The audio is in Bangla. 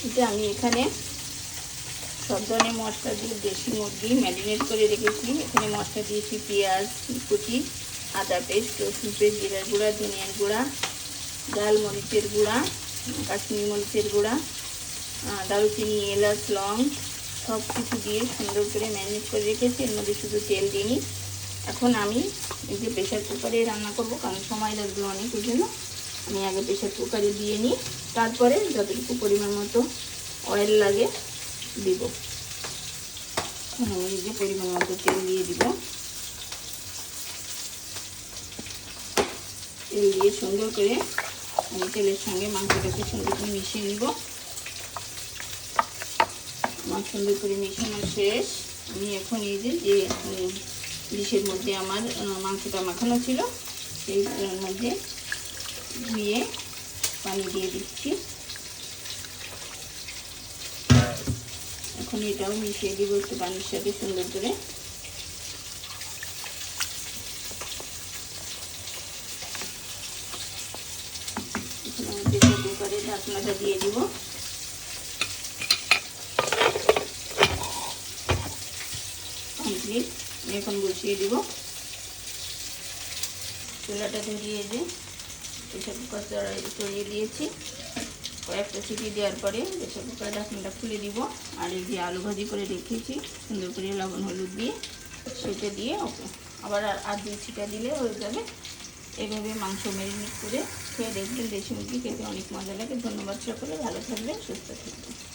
এটা আমি এখানে সব ধরনের মশলা দিয়ে দেশি মুরগি ম্যারিনেট করে রেখেছি। এখানে মশলা দিয়েছি পেঁয়াজ কুচি, আদা পেস্ট, রসুন পেস্ট, জিরার গুঁড়া, ধনিয়ার গুঁড়া, লাল মরিচের গুঁড়া, কাশ্মীরি মরিচের গুঁড়া, দারুচিনি, এলাচ, লং সব কিছু দিয়ে সুন্দর করে ম্যারিনেট করে রেখেছি। এর মধ্যে শুধু তেল দিইনি। এখন আমি এই যে প্রেশার কুকারে রান্না করব, কারণ সময় লাগবে অনেক, ওই জন্য আমি আগে প্রেশার কুকারে দিয়ে নিই, তারপরে যতটুকু পরিমাণ মতো অয়েল লাগে দিব। আমি এই যে পরিমাণ মতো তেল দিয়ে দিব। তেল দিয়ে সুন্দর করে আমি তেলের সঙ্গে মাংসটাকে সুন্দর করে মিশিয়ে নিব। আমার সুন্দর করে মিশানো শেষ। আমি এখন এই যে ডিশের মধ্যে আমার মাংসটা মাখানো ছিল সেই মধ্যে ধুয়ে পানি দিয়ে দিচ্ছি। এখন এটাও মিশিয়ে দিব একটু পানির সাথে সুন্দর করে। প্রেসার কুকারে ঢাকনাটা দিয়ে দিব। কমপ্লিট। এখন বসিয়ে দিব। চুলাটা ধরিয়ে যে প্রেসার কুকার চড়িয়ে দিয়েছি। কয়েকটা সিটি দেওয়ার পরে প্রেসার কুকার ঢাকনাটা খুলে দিব। আর এই যে আলু ভাজি করে রেখেছি সুন্দর করে লবণ হলুদ দিয়ে, সেটা দিয়ে ওকে আবার আর 2 সিটি দিলে হয়ে যাবে। এভাবে মাংস ম্যারিনেট করে খেয়ে দেখবেন, দেশি মুরগি খেতে অনেক মজা লাগে। ধন্যবাদ সকলে, ভালো থাকবেন, সুস্থ থাকবেন।